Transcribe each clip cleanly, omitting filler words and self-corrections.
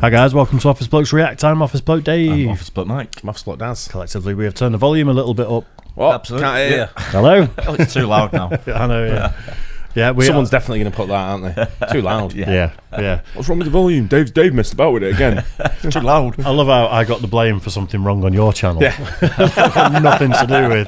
Hi guys, welcome to Office Blokes React. I'm Office Bloke Dave. I'm Office Bloke Mike. I'm Office Bloke Daz. Collectively, we have turned the volume a little bit up. What? Absolutely. Can't hear. Yeah. Hello? Oh, it's too loud now. I know, yeah. Yeah, Someone's definitely going to put that, aren't they? Too loud. Yeah. What's wrong with the volume? Dave messed about with it again. Too loud. I love how I got the blame for something wrong on your channel. Yeah. Nothing to do with.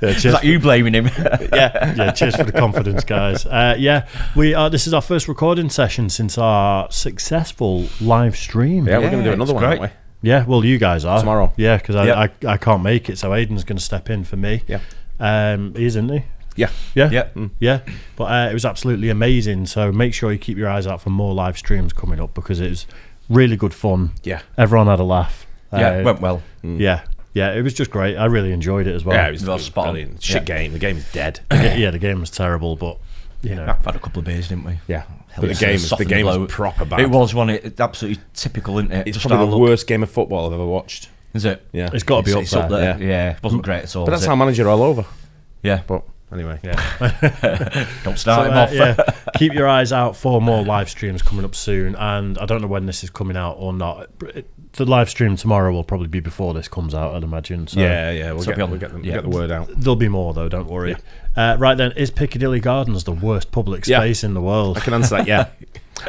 Is that you blaming him? Yeah, cheers for the confidence, guys. This is our first recording session since our successful live stream. Yeah, we're going to do another one, great. aren't we? Yeah, well, you guys are. Tomorrow. Yeah, because I can't make it, so Aidan's going to step in for me. Yeah. He is, isn't he? Yeah. Yeah. But it was absolutely amazing. So make sure you keep your eyes out for more live streams coming up because it was really good fun. Yeah. Everyone had a laugh. Yeah, it went well. Yeah, it was just great. I really enjoyed it as well. Yeah, it was spot on. brilliant. Shit game. The game is dead. Yeah, the game was terrible, but you know. I've had a couple of beers, didn't we? Yeah. But the game was proper bad. It was one. It's absolutely typical, isn't it? It's Just probably our the look. worst game of football I've ever watched. Is it? Yeah. It's got to be It's up there. Yeah, it wasn't great at all. But that's was our manager all over. Yeah. But anyway. Yeah. Don't start him off. Yeah. Keep your eyes out for more live streams coming up soon. And I don't know when this is coming out or not. The live stream tomorrow will probably be before this comes out, I'd imagine. So We'll get the word out. There'll be more though, don't worry. Right then, is Piccadilly Gardens the worst public space in the world? I can answer that, yeah.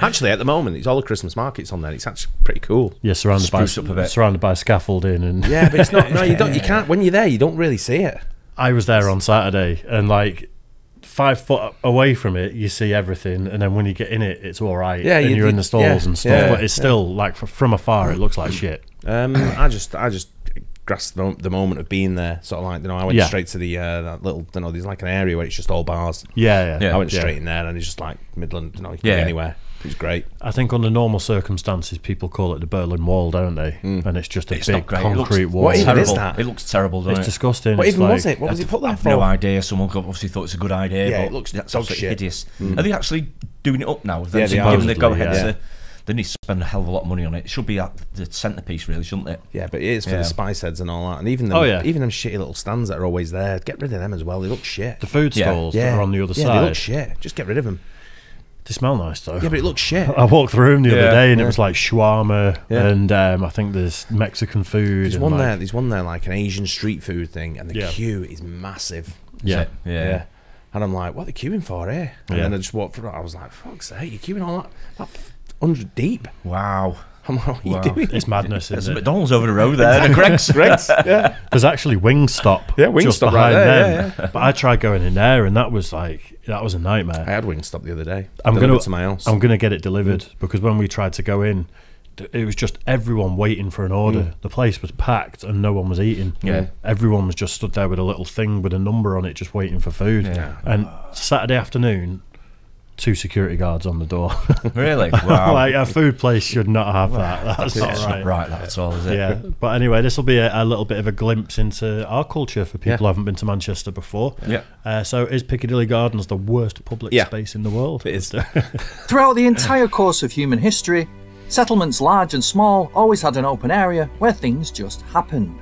Actually, at the moment, it's all the Christmas markets on there. It's actually pretty cool. Yeah, surrounded by scaffolding and yeah, but it's not. No, you don't. You can't. When you're there, you don't really see it. I was there on Saturday, and like 5 foot away from it, you see everything, and then when you get in it, it's all right. Yeah, and you're in the stalls and stuff, yeah, but it's still like from afar, it looks like shit. I just grasped the moment of being there. Sort of like, I went straight to the that little, there's like an area where it's just all bars. Yeah. I went straight in there, and it's just like Midland. You can get anywhere. It was great. I think under normal circumstances, people call it the Berlin Wall, don't they? And it's just a big concrete wall. What terrible. is that? It looks terrible, doesn't it? It's disgusting. What it's even like, was it? What was it put there for? No idea. Someone obviously thought it's a good idea. Yeah, but it looks that's dog absolutely shit. hideous. Are they actually doing it up now? Yeah, they are. Giving the go ahead. Yeah. They need to spend a hell of a lot of money on it. It should be at the centrepiece, really, shouldn't it? Yeah, but it is for the spice heads and all that, and even them shitty little stands that are always there. Get rid of them as well. They look shit. the food stalls that are on the other side. They look shit. Just get rid of them. They smell nice though. Yeah, but it looks shit. I walked through them the other day, and it was like shawarma, and I think there's Mexican food. There's one there. There's one there, like an Asian street food thing, and the queue is massive. Yeah. And I'm like, what are they queuing for here? And then I just walked through it. I was like, fuck's sake, you're queuing all that 100 deep. Wow. I'm like, what are you doing? It's madness, There's isn't a it? McDonald's over the road there. And a Greg's. Yeah. There's actually Wingstop. Yeah, Wingstop just right behind there, them. But I tried going in there, and that was a nightmare. I had Wingstop the other day. I'm Delivered to my house. I'm gonna get it delivered because when we tried to go in, it was just everyone waiting for an order. The place was packed and no one was eating. Yeah. Everyone was just stood there with a little thing with a number on it, just waiting for food. Yeah. And Saturday afternoon, 2 security guards on the door. Really? Wow. Like a food place should not have that. That's not That's right. not right, that's all, is it? Yeah, but anyway, this will be a little bit of a glimpse into our culture for people who haven't been to Manchester before. Yeah. So is Piccadilly Gardens the worst public space in the world? It is. Throughout the entire course of human history, settlements large and small always had an open area where things just happened.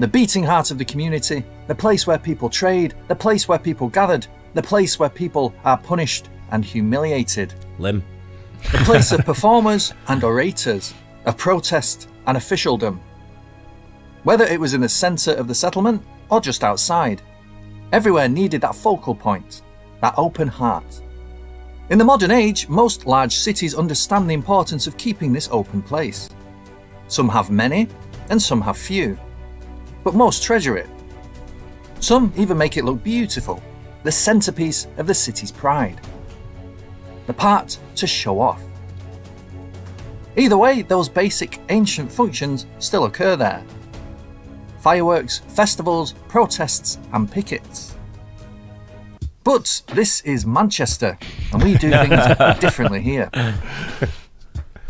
The beating heart of the community, the place where people trade, the place where people gathered, the place where people are punished and humiliated. Limb. The place of performers and orators, of protest and officialdom. Whether it was in the centre of the settlement or just outside, everywhere needed that focal point, that open heart. In the modern age, most large cities understand the importance of keeping this open place. Some have many, and some have few. But most treasure it. Some even make it look beautiful, the centrepiece of the city's pride. The part to show off. Either way, those basic ancient functions still occur there. Fireworks, festivals, protests and pickets. But this is Manchester, and we do things differently here.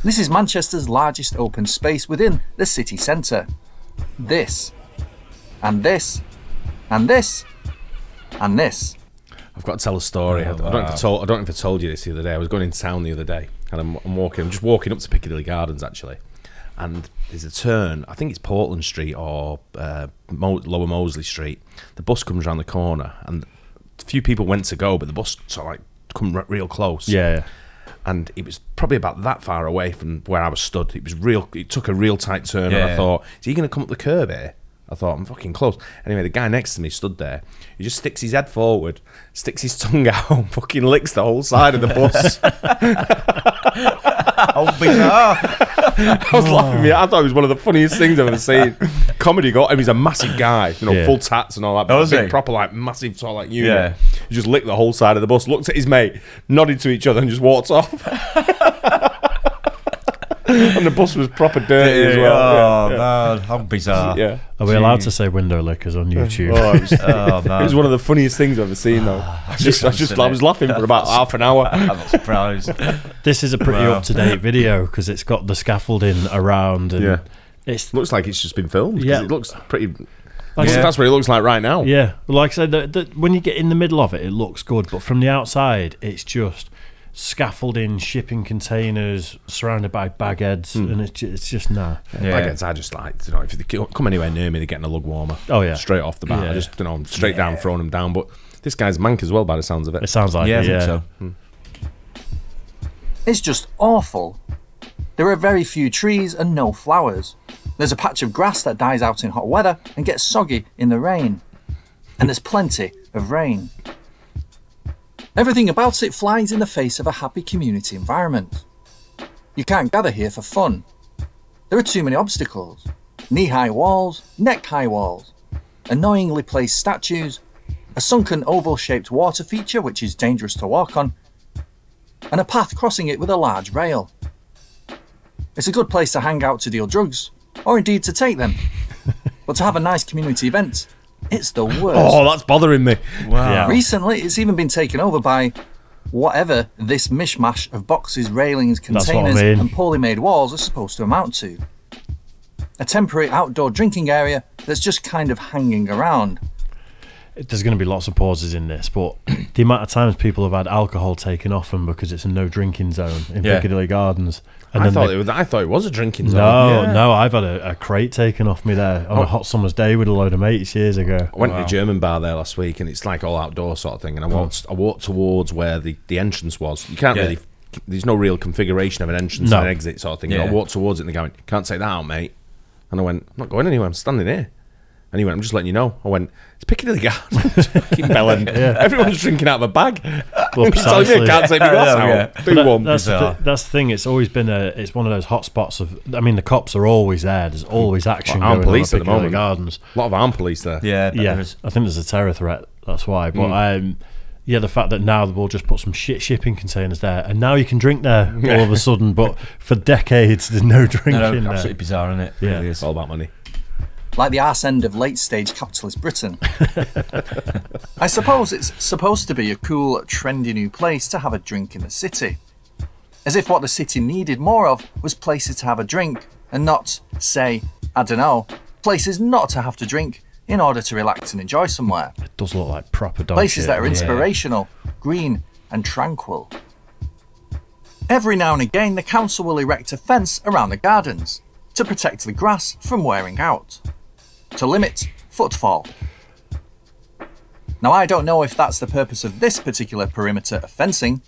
This is Manchester's largest open space within the city centre. This, and this, and this, and this. I've got to tell a story. I don't know if I told you this the other day. I was going into town the other day, and I'm just walking up to Piccadilly Gardens actually, and there's a turn. I think it's Portland Street or Lower Mosley Street. The bus comes around the corner, and a few people went to go, but the bus sort of like come real close. Yeah. and it was probably about that far away from where I was stood. It took a real tight turn, and I thought, is he going to come up the curb here? I thought, I'm fucking close. Anyway, the guy next to me stood there. He just sticks his head forward, sticks his tongue out, and fucking licks the whole side of the bus. How bizarre. I was laughing. I thought it was one of the funniest things I've ever seen. Comedy got him. He's a massive guy, full tats and all that. Oh, is he? Proper, like, massive sort of like you. Yeah. He just licked the whole side of the bus, looked at his mate, nodded to each other, and just walked off. And the bus was proper dirty as well. Oh, man, how bizarre. Yeah. Are we allowed to say window lickers on YouTube? Man. It was one of the funniest things I've ever seen, though. I was laughing for about half an hour. I'm not surprised. This is a pretty up-to-date video because it's got the scaffolding around. And it looks like it's just been filmed. Yeah. It looks pretty... That's what it looks like right now. Yeah. Like I said, when you get in the middle of it, it looks good. But from the outside, it's just... scaffolding, shipping containers surrounded by bagheads, and it's just nah. Bagheads, I just like, if they come anywhere near me, they're getting a lug warmer. Oh yeah, straight off the bat. I just straight down, throwing them down. But this guy's mank as well, by the sounds of it. It sounds like I think so. It's just awful. There are very few trees and no flowers. There's a patch of grass that dies out in hot weather and gets soggy in the rain. And there's plenty of rain. Everything about it flies in the face of a happy community environment. You can't gather here for fun. There are too many obstacles. Knee-high walls, neck-high walls, annoyingly placed statues, a sunken oval-shaped water feature which is dangerous to walk on, and a path crossing it with a large rail. It's a good place to hang out to deal drugs, or indeed to take them. But to have a nice community event, it's the worst. Oh, that's bothering me. Wow. Yeah. Recently, it's even been taken over by whatever this mishmash of boxes, railings, containers, and poorly made walls are supposed to amount to. A temporary outdoor drinking area that's just kind of hanging around. There's going to be lots of pauses in this, but the amount of times people have had alcohol taken off them because it's a no drinking zone in Piccadilly Gardens. And I thought it was a drinking zone. No, I've had a crate taken off me there on a hot summer's day with a load of mates years ago. I went to a German bar there last week, and it's like all outdoor sort of thing. And I walked towards where the entrance was. You can't really. There's no real configuration of an entrance and an exit sort of thing. I walked towards it, and they're going, "Can't take that out, mate." And I went, "I'm not going anywhere. I'm standing here." And he went, "I'm just letting you know." I went, "It's Piccadilly Gardens." Keep belling. Everyone's drinking out of a bag. Well, You're telling me I can't take my glass out. Do one. That's the thing. It's always been it's one of those hot spots of. I mean, the cops are always there. There's always action going on at Piccadilly Gardens. A lot of armed police there. Yeah. I think there's a terror threat. That's why. But the fact that now we'll just put some shit shipping containers there, and now you can drink there all of a sudden. But for decades, there's no drinking there. Absolutely bizarre, isn't it? Yeah, really it's all about money. Like the arse end of late-stage capitalist Britain. I suppose it's supposed to be a cool, trendy new place to have a drink in the city. As if what the city needed more of was places to have a drink, and not, say, I don't know, places not to have to drink in order to relax and enjoy somewhere. It does look like proper dog places shit. that are inspirational, green and tranquil. Every now and again, the council will erect a fence around the gardens to protect the grass from wearing out, to limit footfall. Now, I don't know if that's the purpose of this particular perimeter of fencing.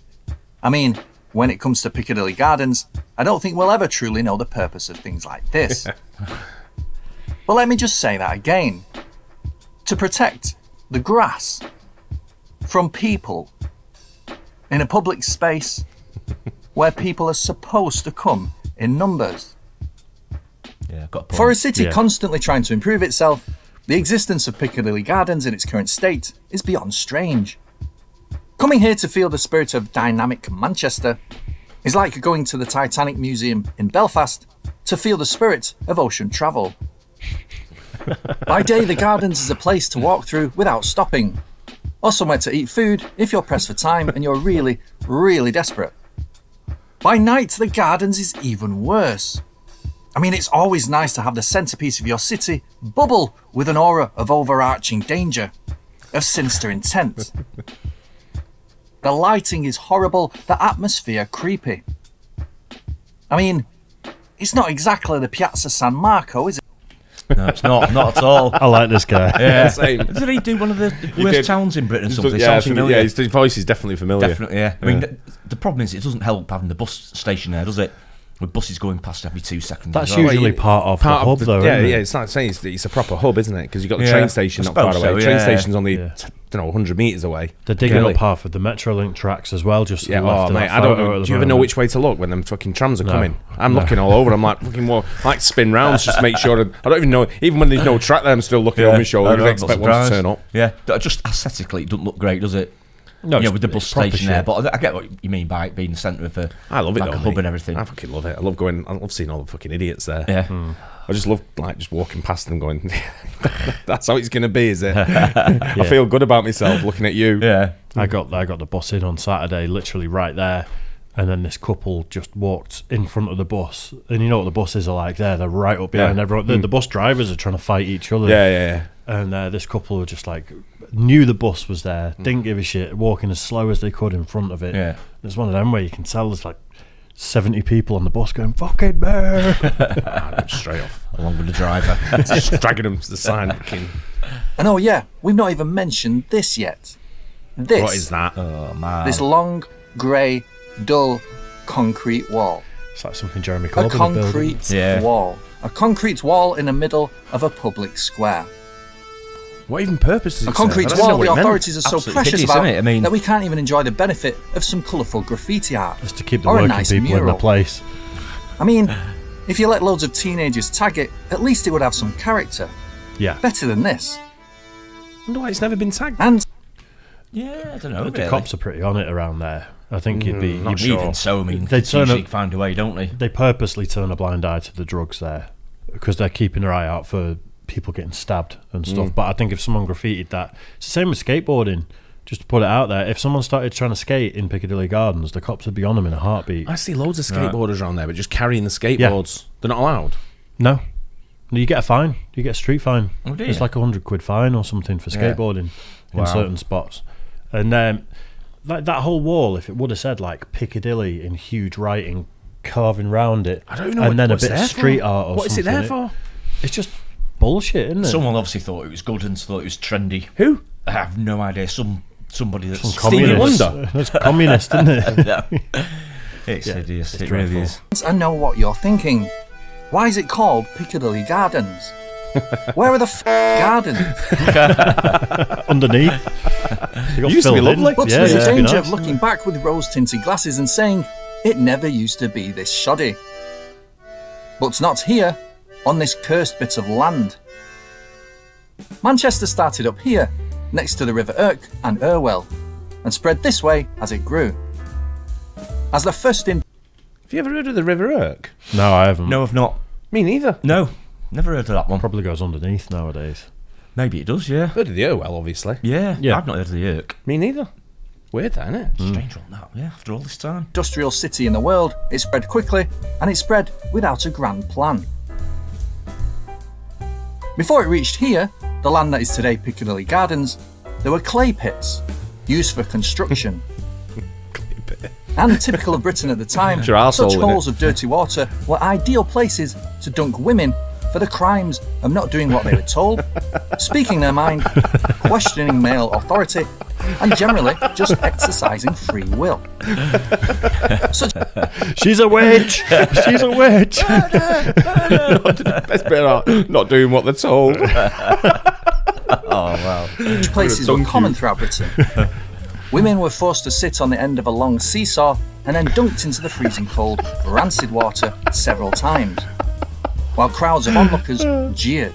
I mean, when it comes to Piccadilly Gardens, I don't think we'll ever truly know the purpose of things like this. But let me just say that again. To protect the grass from people in a public space where people are supposed to come in numbers. For a city constantly trying to improve itself, the existence of Piccadilly Gardens in its current state is beyond strange. Coming here to feel the spirit of dynamic Manchester is like going to the Titanic Museum in Belfast to feel the spirit of ocean travel. By day, the Gardens is a place to walk through without stopping, or somewhere to eat food if you're pressed for time and you're really, really desperate. By night, the Gardens is even worse. I mean, it's always nice to have the centrepiece of your city bubble with an aura of overarching danger, of sinister intent. The lighting is horrible, the atmosphere creepy. I mean, it's not exactly the Piazza San Marco, is it? No, it's not at all. I like this guy. Yeah, Same. Did he do one of the worst towns in Britain or something? Yeah, Sounds familiar. his voice is definitely familiar. Definitely, yeah. I mean, the problem is it doesn't help having the bus station there, does it? With buses going past every 2 seconds. That's as well. usually part of the hub, though. Yeah, isn't yeah. it? It's like saying it's a proper hub, isn't it? Because you've got the Yeah, train station I not far suppose away. so, Train yeah. station's only Yeah. 100 meters away. They're digging Really. up half of the Metrolink tracks as well. Just to Yeah, the left of mate, that I don't photo know. at Do you the ever know moment. which way to look when them fucking trams are No. coming? I'm looking all over. I'm like fucking like spin rounds just to make sure. I don't even know. Even when there's no track there, I'm still looking over my shoulder. I You know, expect not one to surprised. turn up. Yeah, just aesthetically, it doesn't look great, does it? No, Yeah, it's- with the bus it's proper station there, shit. but I get what you mean by it being the centre of I love it like though, a hub mate. and everything. I fucking love it. I love going. I love seeing all the fucking idiots there. Yeah. I just love just walking past them, going, "That's how it's gonna be, is it?" I feel good about myself looking at you. Yeah. I got the bus in on Saturday, literally right there, and then this couple just walked in front of the bus, and you know what the buses are like there? They're right up behind everyone. The bus drivers are trying to fight each other. Yeah. And this couple were just like knew the bus was there, didn't give a shit, walking as slow as they could in front of it. Yeah. It's one of them where you can tell there's like 70 people on the bus going fucking bear. Straight off, Along with the driver. just dragging them to the side. Fucking, And oh yeah, we've not even mentioned this yet. This, what is that? Oh, man. this long, grey, dull, concrete wall. It's like something Jeremy A Corbyn would build. concrete Yeah. wall. A concrete wall in the middle of a public square. What even purpose does it A concrete serve? I don't know wall what the it meant. authorities are so Absolutely precious hideous, about isn't it? I mean- that we can't even enjoy the benefit of some colourful graffiti art. Just to keep the or a working nice people in mural. the place. I mean, if you let loads of teenagers tag it, at least it would have some character. Yeah. Better than this. I wonder why it's never been tagged. And Yeah, I don't know. The really. cops are pretty on it around there. I think you'd be. not you'd be- sure. Even so, I mean, They turn usually up- find a way, don't they? They purposely turn a blind eye to the drugs there because they're keeping their eye out for people getting stabbed and stuff. But I think if someone graffitied that, it's the same with skateboarding. Just to put it out there, if someone started trying to skate in Piccadilly Gardens, the cops would be on them in a heartbeat. I see loads of skateboarders around there, but just carrying the skateboards. They're not allowed. No, you get a fine. You get a street fine. Oh, do It's you? like £100 fine or something for Yeah. skateboarding in Wow. certain spots. And like that whole wall, if it would have said like Piccadilly in huge writing carving round it, I don't even know. and then a what's bit of there street for. art or What is something. it there for? It's just bullshit, isn't it? Someone obviously thought it was good and thought it was trendy. Who? I have no idea. Somebody that's Some communist. Wonder. That's communist, isn't it? No. It's hideous. It really is. I know what you're thinking. Why is it called Piccadilly Gardens? Where are the gardens? Underneath. They got Used to be filled in. lovely. But Yeah, there's yeah, a danger nice. of looking back with rose-tinted glasses and saying, it never used to be this shoddy. But not here, on this cursed bit of land. Manchester started up here, next to the River Irk and Irwell, and spread this way as it grew. As the first in Have you ever heard of the River Irk? No, I haven't. No, I've not. Me neither. No, never heard of that one. Probably goes underneath nowadays. Maybe it does, yeah. Heard of the Irwell, obviously. Yeah, Yeah. I've not heard of the Irk. Me neither. Weird, that, isn't it? Strange one, that, yeah, after all this time. industrial city in the world, it spread quickly, and it spread without a grand plan. Before it reached here, the land that is today Piccadilly Gardens, there were clay pits, used for construction. And typical of Britain at the time, Put your arsehole such in holes it. of dirty water were ideal places to dunk women for the crimes of not doing what they were told, speaking their mind, questioning male authority, and generally just exercising free will. Such She's a witch! She's a witch! Best bit of not doing what they're told. Oh, wow. places were common throughout Britain. Women were forced to sit on the end of a long seesaw and then dunked into the freezing cold, rancid water several times, while crowds of onlookers jeered.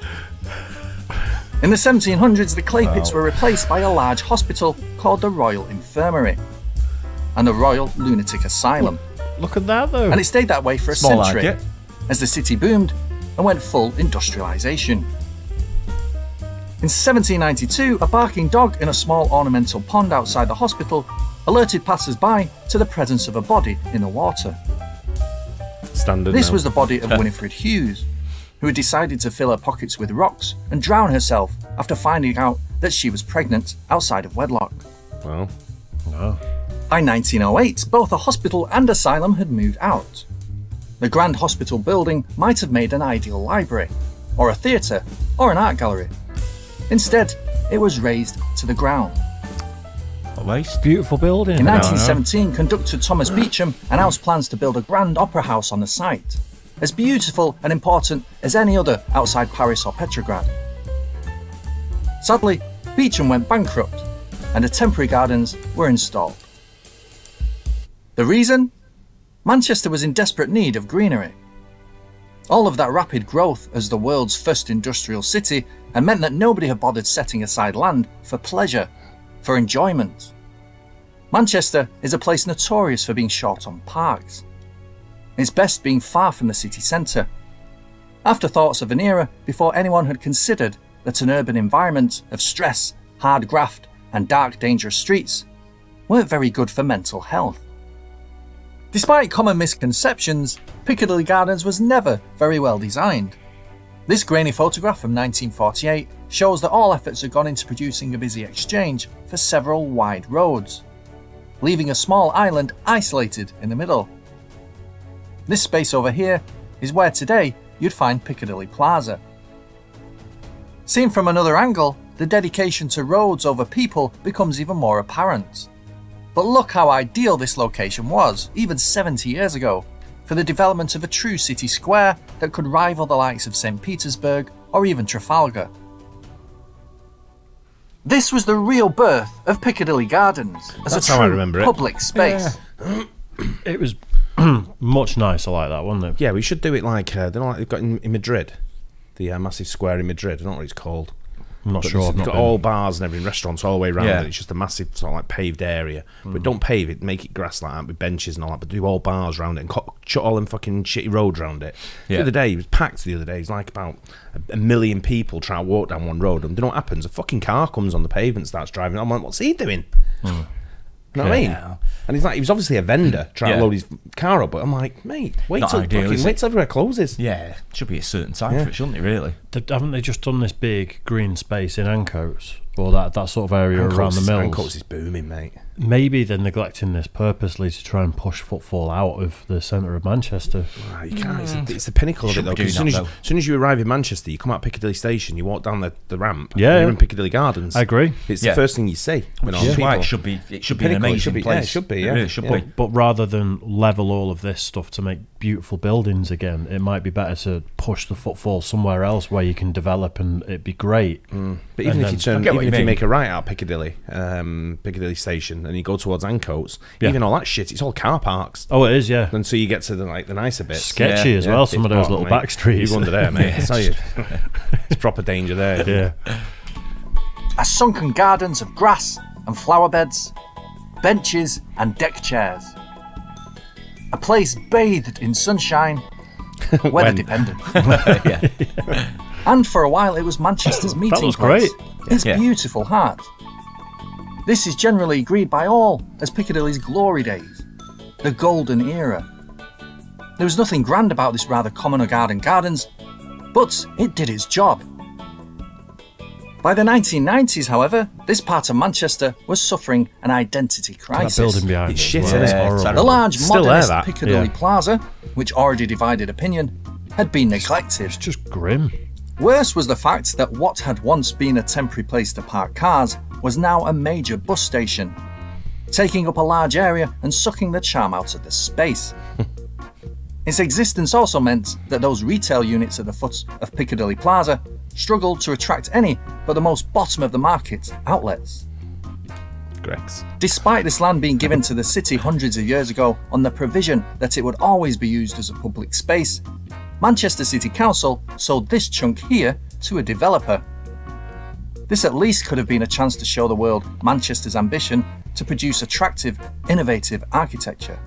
In the 1700s, the clay pits were replaced by a large hospital called the Royal Infirmary and the Royal Lunatic Asylum, Look at that, though. and it stayed that way for a Small like century it. as the city boomed and went full industrialisation. In 1792, a barking dog in a small ornamental pond outside the hospital alerted passers-by to the presence of a body in the water. Standard. This now. was the body of Winifred Hughes, who had decided to fill her pockets with rocks and drown herself after finding out that she was pregnant outside of wedlock. Well, By 1908, both the hospital and asylum had moved out. The Grand Hospital building might have made an ideal library, or a theatre, or an art gallery. Instead, it was razed to the ground. What waste? Beautiful building. In 1917, conductor Thomas Beecham announced plans to build a grand opera house on the site, as beautiful and important as any other outside Paris or Petrograd. Sadly, Beecham went bankrupt, and the temporary gardens were installed. The reason? Manchester was in desperate need of greenery. All of that rapid growth as the world's first industrial city had meant that nobody had bothered setting aside land for pleasure, for enjoyment. Manchester is a place notorious for being short on parks. It's best being far from the city centre. Afterthoughts of an era before anyone had considered that an urban environment of stress, hard graft and dark dangerous streets weren't very good for mental health. Despite common misconceptions, Piccadilly Gardens was never very well designed. This grainy photograph from 1948 shows that all efforts had gone into producing a busy exchange for several wide roads, leaving a small island isolated in the middle. This space over here is where today you'd find Piccadilly Plaza. Seen from another angle, the dedication to roads over people becomes even more apparent. But look how ideal this location was, even 70 years ago, for the development of a true city square that could rival the likes of St. Petersburg or even Trafalgar. This was the real birth of Piccadilly Gardens as That's a how I true remember it. public space. It was much nicer like that, wasn't it? Yeah, we should do it like they've got in Madrid, the massive square in Madrid. I don't know what it's called. I'm not But sure. It's I've not got been. all bars and everything, restaurants all the way around Yeah. it. It's just a massive sort of like paved area. But don't pave it, make it grass like that with benches and all that. But do all bars around it and shut all them fucking shitty roads around it. Yeah. The other day, it was packed. The other day, it's like about a million people trying to walk down one road. And do you know what happens? A fucking car comes on the pavement, starts driving. I'm like, what's he doing? You know what I mean? Yeah. And he's like, he was obviously a vendor trying to Yeah. load his car up. But I'm like, mate, wait Not till ideal, fucking is wait it? till everywhere closes. Yeah, should be a certain time for it, shouldn't it, really? Haven't they just done this big green space in Ancoats? Or that sort of area around the mills? Ancoats is booming, mate. Maybe they're neglecting this purposely to try and push footfall out of the centre of Manchester. Ah, you can't. It's the pinnacle of it, Shouldn't though. be 'Cause doing as that, soon as you arrive in Manchester, you come out Piccadilly Station, you walk down the ramp. Yeah, and you're yeah. in Piccadilly Gardens. I agree. It's Yeah. the first thing you see. When all Which is people- why it should be an Pinnacle, it amazing should be- place. yeah, it should be, yeah. It really should Yeah. be. But rather than level all of this stuff to make beautiful buildings again, it might be better to push the footfall somewhere else where you can develop and it'd be great. But even And if you then- I get what even you if you mean. make a right out of Piccadilly, Piccadilly Station, and you go towards Ancoats, Yeah. even all that shit, it's all car parks. Oh, it is, yeah. Until you get to the nicer bits. Sketchy Yeah, as well, It's some of those hot, little mate. back streets. You go under there, mate. I tell you, it's proper danger there. Yeah. A sunken gardens of grass and flower beds, benches and deck chairs. A place bathed in sunshine, weather When? dependent. And for a while it was Manchester's meeting was place. great. Its Yeah. beautiful heart. This is generally agreed by all as Piccadilly's glory days, the golden era. There was nothing grand about this rather common garden gardens, but it did its job. By the 1990s, however, this part of Manchester was suffering an identity That crisis. building behind It's it. shit, as isn't well. it? It's It's horrible. The large Still there, modernist that. Piccadilly Yeah. Plaza, which already divided opinion, had been neglected. It's just grim. Worse was the fact that what had once been a temporary place to park cars was now a major bus station, taking up a large area and sucking the charm out of the space. Its existence also meant that those retail units at the foot of Piccadilly Plaza struggled to attract any but the most bottom of the market outlets. Grex. Despite this land being given to the city hundreds of years ago on the provision that it would always be used as a public space, Manchester City Council sold this chunk here to a developer. This at least could have been a chance to show the world Manchester's ambition to produce attractive, innovative architecture.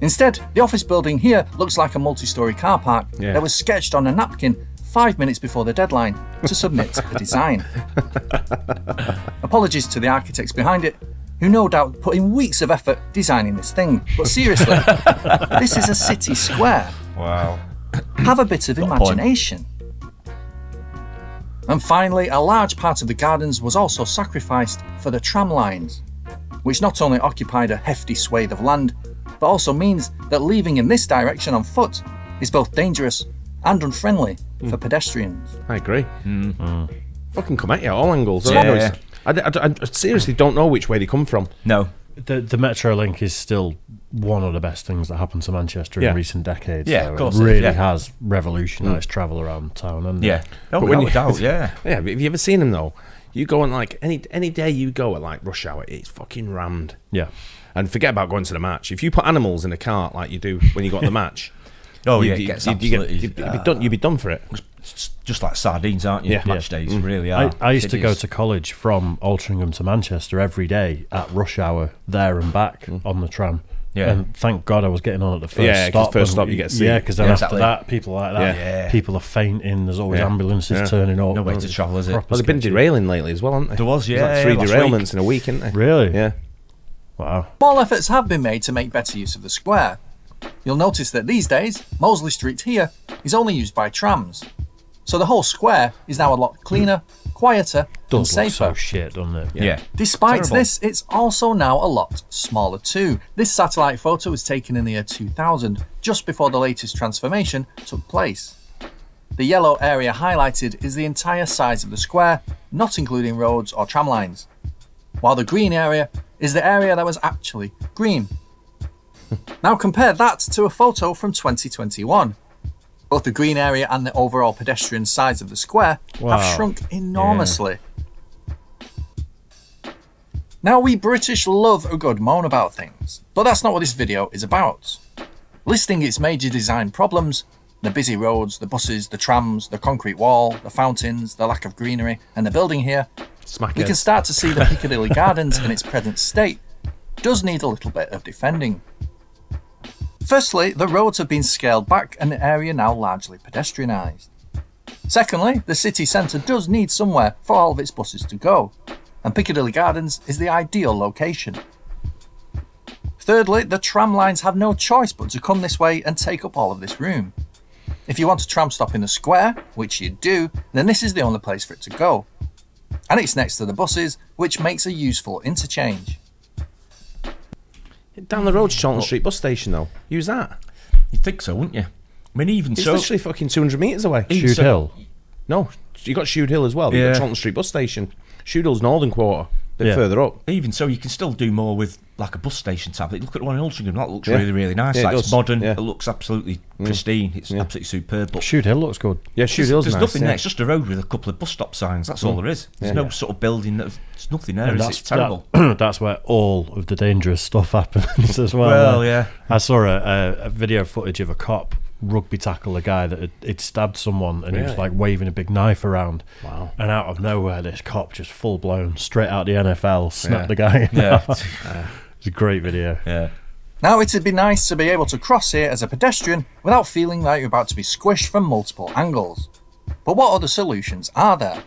Instead, the office building here looks like a multi-storey car park Yeah. that was sketched on a napkin 5 minutes before the deadline to submit a design. Apologies to the architects behind it, who no doubt put in weeks of effort designing this thing. But seriously, this is a city square. Wow. Have a bit of Got a point. imagination. And finally, a large part of the gardens was also sacrificed for the tram lines, which not only occupied a hefty swathe of land, but also means that leaving in this direction on foot is both dangerous and unfriendly for pedestrians. I agree. Fucking come at you at all angles. Yeah. I seriously don't know which way they come from. No. The Metro Link is still one of the best things that happened to Manchester in recent decades. Yeah, though. of course It it is, really yeah. has revolutionised travel around town. And Yeah. Oh, But when without you- doubt, yeah. Yeah, but have you ever seen them though? You go on like any day you go at like rush hour, it's fucking rammed. yeah. And forget about going to the match. If you put animals in a cart like you do when you go to the match, Oh, you- yeah, it you- gets you- you get- absolutely... you'd be done for it. It's just like sardines, aren't you? Yeah. Match days, really are. I used to go Hideous. to college from Altrincham to Manchester every day at rush hour, there and back on the tram. Yeah. And thank God I was getting on at the first Yeah, 'cause stop. first and stop you get a seat. Yeah, because then Yeah, after exactly. that, people like that, Yeah. people are fainting. There's always Yeah. ambulances Yeah. turning up. No way to travel, is it? Proper Well, they've been sketchy. derailing lately as well, haven't they? There was, There's yeah, like 3 last derailments week. in a week, isn't there? Really? Yeah. Wow. Small efforts have been made to make better use of the square. You'll notice that these days, Moseley Street here is only used by trams. So the whole square is now a lot cleaner, quieter and Does look safer. so shit, doesn't it? Yeah. Despite Terrible. this, it's also now a lot smaller too. This satellite photo was taken in the year 2000, just before the latest transformation took place. The yellow area highlighted is the entire size of the square, not including roads or tram lines, while the green area is the area that was actually green. Now compare that to a photo from 2021. Both the green area and the overall pedestrian size of the square Wow. have shrunk enormously. Now, we British love a good moan about things, but that's not what this video is about. Listing its major design problems, the busy roads, the buses, the trams, the concrete wall, the fountains, the lack of greenery, and the building here, we can start to see that Piccadilly Gardens in its present state does need a little bit of defending. Firstly, the roads have been scaled back and the area now largely pedestrianised. Secondly, the city centre does need somewhere for all of its buses to go, and Piccadilly Gardens is the ideal location. Thirdly, the tram lines have no choice but to come this way and take up all of this room. If you want a tram stop in the square, which you do, then this is the only place for it to go. And it's next to the buses, which makes a useful interchange. Down the road to Charlton Street bus station, though. Use that. You'd think so, wouldn't you? I mean, even It's so... literally fucking 200 metres away. Even Shude so- Hill. No, you got Shude Hill as well. You Yeah. got Charlton Street bus station. Shude Hill's northern quarter. Bit Yeah. further up. Even so, you can still do more with like a bus station type. Look at the one in Altrincham. That looks Yeah. really, really nice. Yeah, it Like, it's does. modern. Yeah. It looks absolutely pristine. It's absolutely superb. But Shude Hill looks good. Yeah, Shude Hill's there's nice. nothing yeah. there. It's just a road with a couple of bus stop signs. That's all there is. There's Yeah. no sort of building. There's nothing there. And Is it? It's terrible. that's where all of the dangerous stuff happens as well. Well, yeah. I saw a video footage of a cop rugby tackle a guy that had stabbed someone, and he was Really? like waving a big knife around. Wow. And out of nowhere, this cop just full blown straight out the NFL snapped Yeah. the guy. in Yeah. half. It's a great video. Yeah. Now, it'd be nice to be able to cross here as a pedestrian without feeling like you're about to be squished from multiple angles. But what other solutions are there?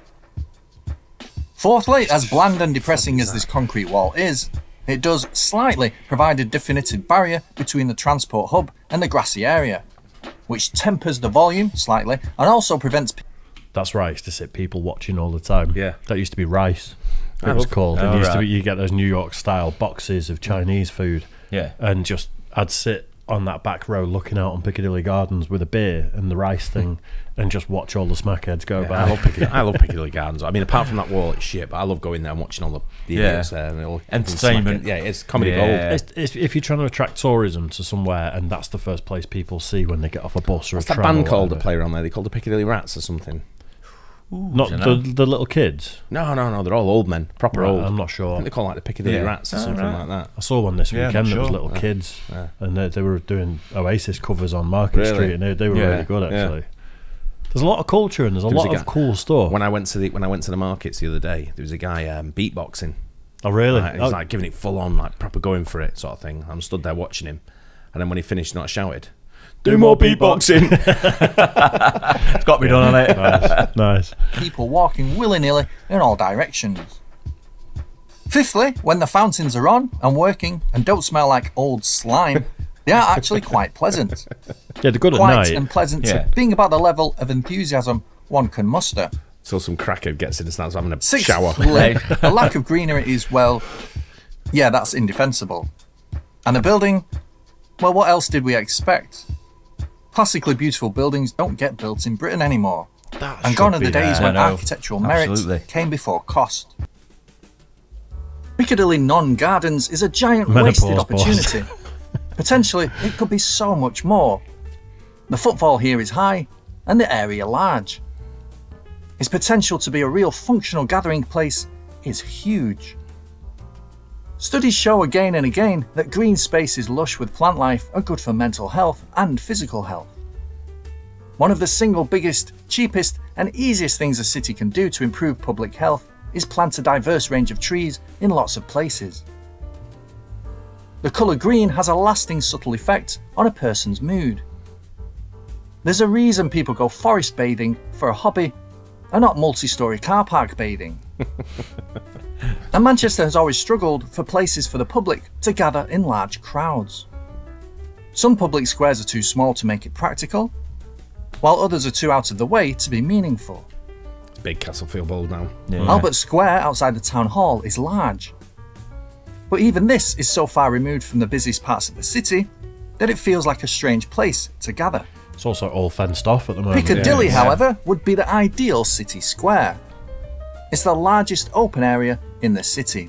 Fourthly, as bland and depressing as this concrete wall is, it does slightly provide a definitive barrier between the transport hub and the grassy area, which tempers the volume slightly and also prevents That's rice to sit people watching all the time. Yeah. That used to be rice. It I was love- called. Oh, It used to right. be, you get those New York style boxes of Chinese food. Yeah. And just I'd sit on that back row looking out on Piccadilly Gardens with a beer and the rice thing and just watch all the smackheads go by. I love Piccadilly Gardens. I mean, apart from that wall, it's shit, but I love going there and watching all the Yeah. idiots there. And all Entertainment. Yeah, it's comedy Yeah. gold. If you're trying to attract tourism to somewhere and that's the first place people see when they get off a bus or What's a that tram band or called that whatever. play around there? They called the Piccadilly Rats or something. Not dunno. the little kids. No, they're all old men, proper Right, old. I'm not I sure. think they call it like the Piccadilly Yeah. Rats or Oh, something right. like that. I saw one this Yeah, weekend I'm that was sure. little kids, Yeah. and they were doing Oasis covers on Market Really? Street, and they were Yeah. really good Yeah. actually. There's a lot of culture and there's a There was lot a of guy- cool stuff. When I went to the markets the other day, there was a guy beatboxing. Oh really? Right, he was like giving it full on, like proper going for it sort of thing. I'm stood there watching him, and then when he finished, not shouted, "Do more beatboxing!" It's got to be done on it. Nice. people walking willy-nilly in all directions. Fifthly, when the fountains are on and working and don't smell like old slime, they are actually quite pleasant. Yeah, they're good at Quite night. and pleasant Yeah. to being about the level of enthusiasm one can muster. So some crackhead gets in and starts having a shower. Sixthly, the lack of greenery is, well, yeah, that's indefensible. And the building, well, what else did we expect? Classically beautiful buildings don't get built in Britain anymore. That And should gone are be the days there. when I know. architectural merit Absolutely. came before cost. Piccadilly non-gardens is a giant Menopause wasted boss. opportunity. Potentially, it could be so much more. The footfall here is high, and the area large. Its potential to be a real functional gathering place is huge. Studies show again and again that green spaces lush with plant life are good for mental health and physical health. One of the single biggest, cheapest and easiest things a city can do to improve public health is plant a diverse range of trees in lots of places. The colour green has a lasting subtle effect on a person's mood. There's a reason people go forest bathing for a hobby and not multi-storey car park bathing. And Manchester has always struggled for places for the public to gather in large crowds. Some public squares are too small to make it practical, while others are too out of the way to be meaningful. Big Castlefield Bowl now. Yeah. Albert Square outside the town hall is large. But even this is so far removed from the busiest parts of the city that it feels like a strange place to gather. It's also all fenced off at the moment. Piccadilly, Yeah. however, would be the ideal city square. It's the largest open area in the city.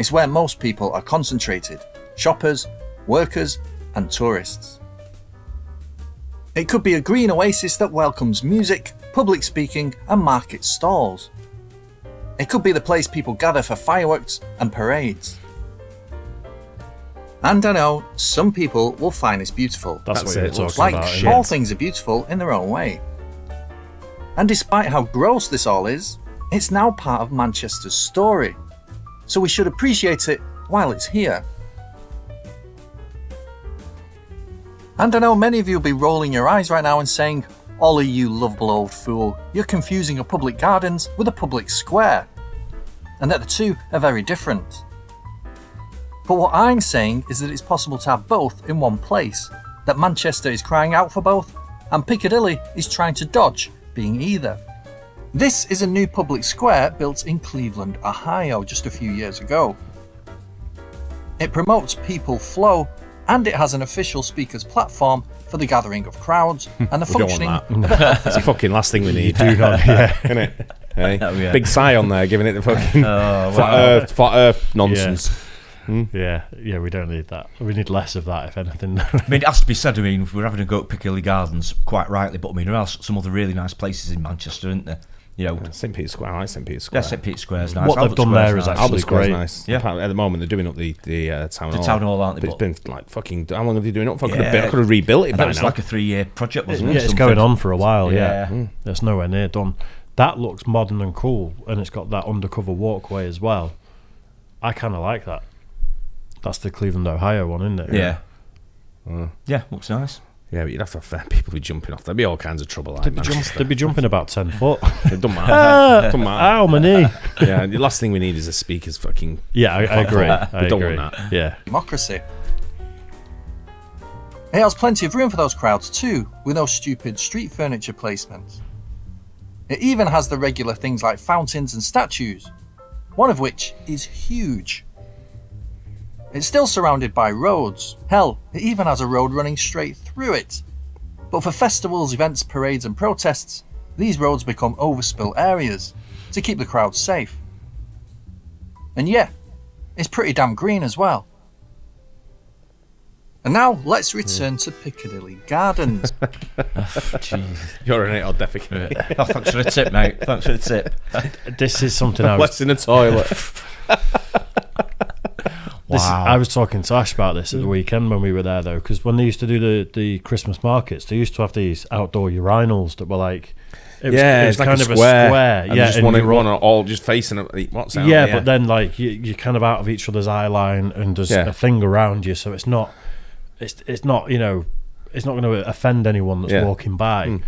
It's where most people are concentrated: shoppers, workers, and tourists. It could be a green oasis that welcomes music, public speaking, and market stalls. It could be the place people gather for fireworks and parades. And I know some people will find this beautiful. That's That's what you're it. talking Like, about. shit. isn't it? all things are beautiful in their own way. And despite how gross this all is, it's now part of Manchester's story. So we should appreciate it while it's here. And I know many of you will be rolling your eyes right now and saying, "Ollie, you lovable old fool, you're confusing a public gardens with a public square," and that the two are very different. But what I'm saying is that it's possible to have both in one place, that Manchester is crying out for both, and Piccadilly is trying to dodge being either. This is a new public square built in Cleveland, Ohio, just a few years ago. It promotes people flow, and it has an official speakers platform for the gathering of crowds and the We don't functioning want of a healthy That's the fucking last thing we need. Do not, yeah. Isn't it? Hey? Oh, yeah. Big sigh on there, giving it the fucking Oh, flat earth nonsense. Yeah, we don't need that. We need less of that, if anything. I mean, it has to be said, I mean, we're having a go at Piccadilly Gardens, quite rightly, but I mean, there are some other really nice places in Manchester, isn't there? You know, St. Peter's Square, I like St. Peter's yeah, Square. St. Peter's Square's nice. What they've Albert done Square's there is nice. actually Albert Square's great. nice. Yeah. Apparently, at the moment, they're doing up the town hall. town hall, aren't they? But it's been like fucking. How long have they doing it up for? Yeah. I could have rebuilt it I by think it was now. like a 3-year project, wasn't it? Yeah, it's Something. going on for a while, yeah. Yeah. It's nowhere near done. That looks modern and cool, and it's got that undercover walkway as well. I kind of like that. That's the Cleveland, Ohio one, isn't it? Yeah. Yeah, looks nice. Yeah, but you'd have to have fair people be jumping off. There'd be all kinds of trouble. Like They'd be jumping about 10 foot. It don't matter. Don't matter. Ow, my knee. Yeah, the last thing we need is a speaker's fucking. Yeah, I agree. I We don't agree. want that. Yeah. democracy. It has plenty of room for those crowds too, with no stupid street furniture placement. It even has the regular things like fountains and statues, one of which is huge. It's still surrounded by roads. Hell, it even has a road running straight through it. But for festivals, events, parades and protests, these roads become overspill areas to keep the crowds safe. And yeah, it's pretty damn green as well. And now let's return to Piccadilly Gardens. Jeez. You're an 8-odd defecate. Oh, thanks for the tip, mate. Thanks for the tip. This is something I was What's in the toilet? I was talking to Ash about this at the weekend when we were there, though, because when they used to do the Christmas markets, they used to have these outdoor urinals that were like, it was like kind a of square. a square. And Yeah, just and one, you were one all just facing what's out yeah, there, but then like you're kind of out of each other's eye line, and there's Yeah. a thing around you, so it's not it's not, you know, it's not going to offend anyone that's Yeah. walking by. Mm.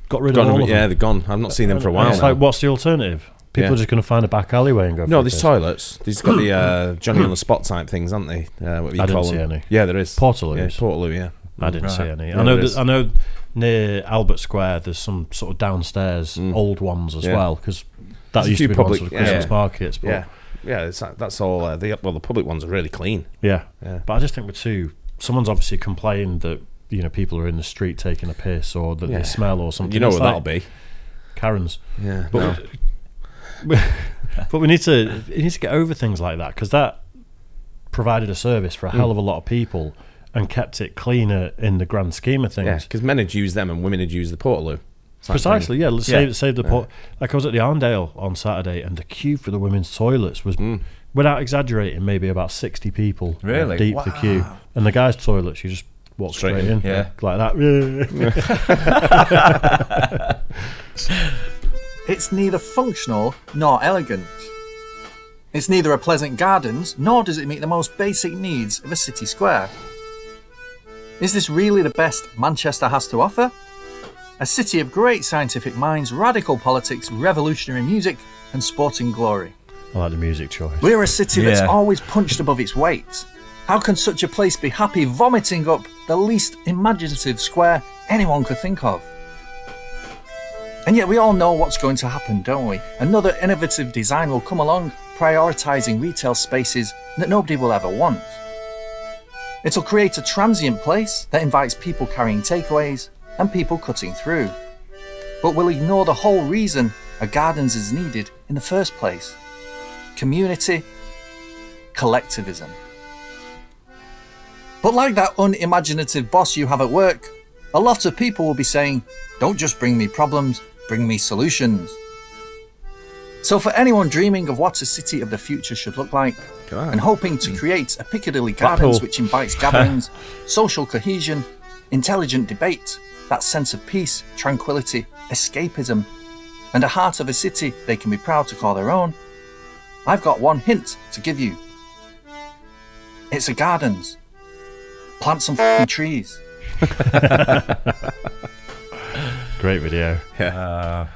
Got rid of all of yeah, them. they're gone. I've not seen them for a And while it's now. like, what's the alternative? People Yeah. are just going to find a back alleyway and go. No, fuck there's this. toilets. These got the Johnny on the spot type things, aren't they? What do you I didn't call see them? any. Yeah, there is. Portaloos. Yeah, Portaloo, yeah. I didn't see Right. any. Yeah, I know there is. I know near Albert Square there's some sort of downstairs old ones as Yeah. well, because that There's a used to few be public- ones for the Christmas yeah. markets. But Yeah, that's all. The public ones are really clean. yeah. Yeah. But I just think someone's obviously complained that you know, people are in the street taking a piss, or that they smell or something. You know It's what like that'll be? Karens. Yeah. But but we need to get over things like that, because that provided a service for a hell of a lot of people and kept it cleaner in the grand scheme of things. Yeah, because men had used them and women had used the Portaloo. Precisely, yeah. Save the port. Like I was at the Arndale on Saturday, and the queue for the women's toilets was, without exaggerating, maybe about 60 people. Really? Deep the queue. And the guys' toilets, you just walk straight in. Yeah. Like that. It's neither functional nor elegant. It's neither a pleasant gardens, nor does it meet the most basic needs of a city square. Is this really the best Manchester has to offer? A city of great scientific minds, radical politics, revolutionary music, and sporting glory. I like the music choice. We're a city that's always punched above its weight. How can such a place be happy vomiting up the least imaginative square anyone could think of? And yet we all know what's going to happen, don't we? Another innovative design will come along, prioritising retail spaces that nobody will ever want. It'll create a transient place that invites people carrying takeaways and people cutting through, but will ignore the whole reason a gardens is needed in the first place: community, collectivism. But like that unimaginative boss you have at work, a lot of people will be saying, "Don't just bring me problems, bring me solutions." So for anyone dreaming of what a city of the future should look like, and hoping to create a Piccadilly Gardens which invites gatherings, social cohesion, intelligent debate, that sense of peace, tranquility, escapism, and a heart of a city they can be proud to call their own, I've got one hint to give you. It's a gardens. Plant some f***ing trees. Great video. Yeah.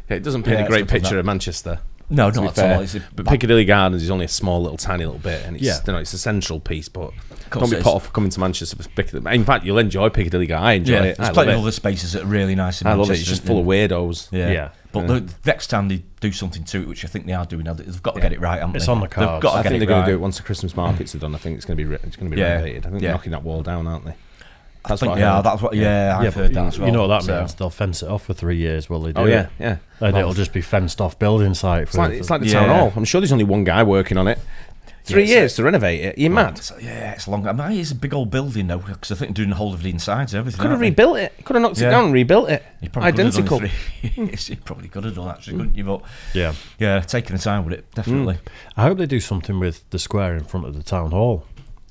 It doesn't paint a great picture of Manchester. No, not at all. But Piccadilly Gardens is only a small, little, tiny little bit, and it's it's a central piece. But don't be put off coming to Manchester for Piccadilly. In fact, you'll enjoy Piccadilly Gardens. I enjoy it. There's plenty of other spaces that are really nice in I Manchester. love it. It's just full of weirdos. Yeah. But the next time they do something to it, which I think they are doing now, they've got to get it right, haven't they? It's on the cards. They've got to I get think it they're going right. to do it once the Christmas markets are done. I think it's going to be renovated. I think they're knocking that wall down, aren't they? I've heard that as well. You know what that means? They'll fence it off for 3 years. Will they do? Oh yeah. And it'll just be fenced off building site. It's like the town hall. I'm sure there's only one guy working on it. 3 years to renovate it. You're mad. It's long. I mean, it's a big old building though, because I think they're doing the whole of the insides, everything. Could have rebuilt it. Could have knocked it down and rebuilt it. Identical. You probably could have done actually, couldn't you? But yeah, taking the time with it, definitely. I hope they do something with the square in front of the town hall.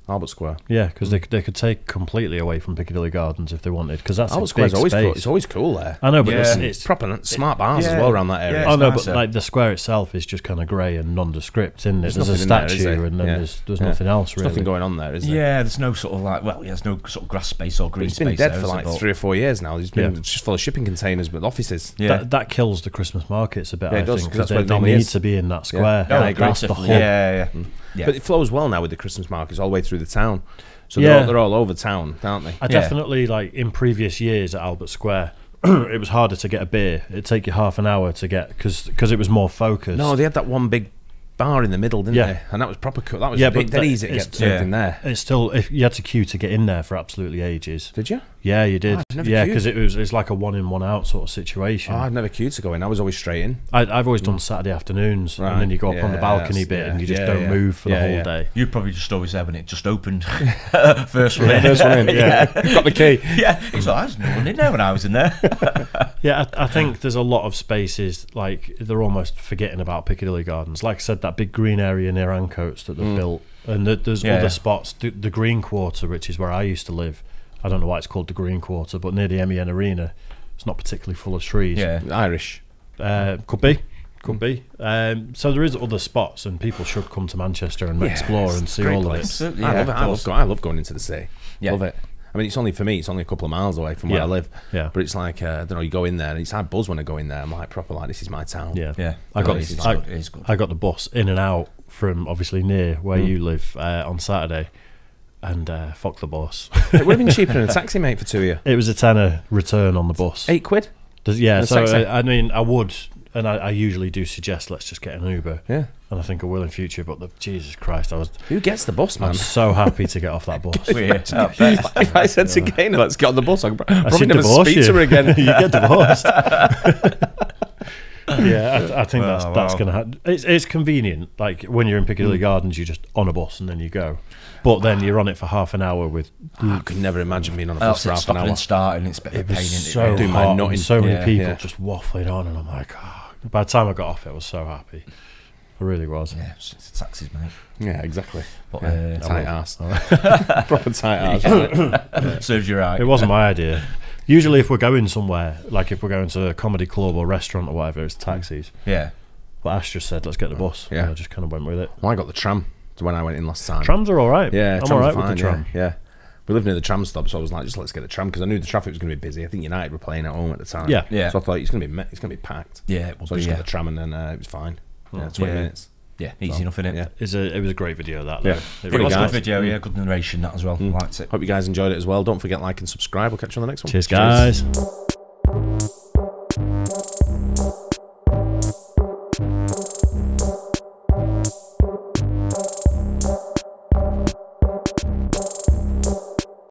Albert Square. Yeah, because they could take completely away from Piccadilly Gardens if they wanted, because that's Albert a Square's big always space. cool. It's always cool there. I know, but it's proper smart bars as well around that area. Oh no, but like the square itself is just kind of grey and nondescript, isn't it? There's a statue, and then there's nothing else really. There's nothing going on there, is there? Yeah, there's no sort of there's no sort of grass space or green space. It's been dead for like 3 or 4 years now. It's been just full of shipping containers with offices. Yeah, that kills the Christmas markets a bit. I think because they need to be in that square. That's the hub. Yeah. But it flows well now with the Christmas markets all the way through the town. So they're all over town, aren't they? I definitely, like in previous years at Albert Square, it was harder to get a beer. It'd take you half an hour to get, because it was more focused. No, they had that one big bar in the middle, didn't they? And that was proper cool. That was dead easy to get served in there. It's still, if you had to queue to get in there for absolutely ages. Did you? Yeah, you did. Yeah, because it's like a 1 in 1 out sort of situation. Oh, I'd never queued to go in. I was always straight in. I've always done Saturday afternoons, and then you go up on the balcony bit, and you just don't move for the whole day. You probably just always there when it just opened. First one in. First one in. Got the key. Yeah, it's like, I was no one in there when I was in there. Yeah, I think there's a lot of spaces, like they're almost forgetting about Piccadilly Gardens. Like I said, that big green area near Ancoats that they've built, and there's other spots. The Green Quarter, which is where I used to live. I don't know why it's called the Green Quarter, but near the MEN Arena, it's not particularly full of trees. Yeah, Irish. Could be. So there is other spots, and people should come to Manchester and explore and see all of it. I love going into the city. Love it. I mean, it's only a couple of miles away from where I live. Yeah. But it's like, I don't know, you go in there, and it's I buzz when I go in there. I'm like, proper, like, this is my town. Yeah. I got the bus in and out from obviously near where you live on Saturday. And fuck the bus. It would have been cheaper than a taxi, mate, for 2 of you. It was a tenner return on the bus. £8? Yeah, so I mean, I would and I usually do suggest let's just get an Uber. Yeah. And I think I will in future. But Jesus Christ, Who gets the bus, man? I'm so happy to get off that bus. If I said to Gaynor, let's get on the bus, I'll probably should never divorce speak you. to her again. You get divorced. Yeah, I think that's going to happen. It's convenient. Like when you're in Piccadilly Gardens, you're just on a bus and then you go. But then you're on it for half an hour with. I could never imagine being on a bus for half an hour. And starting, it's a bit of a pain. So Do my hot, nutting. and so many Yeah, people yeah. just waffling on, and I'm like, oh. By the time I got off it, I was so happy. I really was. Yeah, it's taxis, mate. Yeah, exactly. But, Tight ass. Proper tight ass. Serves you right. It wasn't my idea. Usually, if we're going somewhere, like if we're going to a comedy club or restaurant or whatever, it's taxis. Yeah. But Ash just said, let's get the bus. Yeah. And I just kind of went with it. Well, I got the tram when I went in last time. Trams are all right. Yeah, I'm trams all are right fine, with the tram. Yeah. We lived near the tram stop, so I was like, just let's get the tram because I knew the traffic was going to be busy. I think United were playing at home at the time. Yeah. Yeah. So I thought it's going to be packed. Yeah, it will So I be, just got yeah. the tram and then it was fine. Yeah, 20 minutes. Yeah, easy enough, innit? Yeah. It was a great video, that. Yeah. Though. It It really was a was. good video, yeah, good narration, that as well. Liked it. Hope you guys enjoyed it as well. Don't forget like and subscribe. We'll catch you on the next one. Cheers, guys.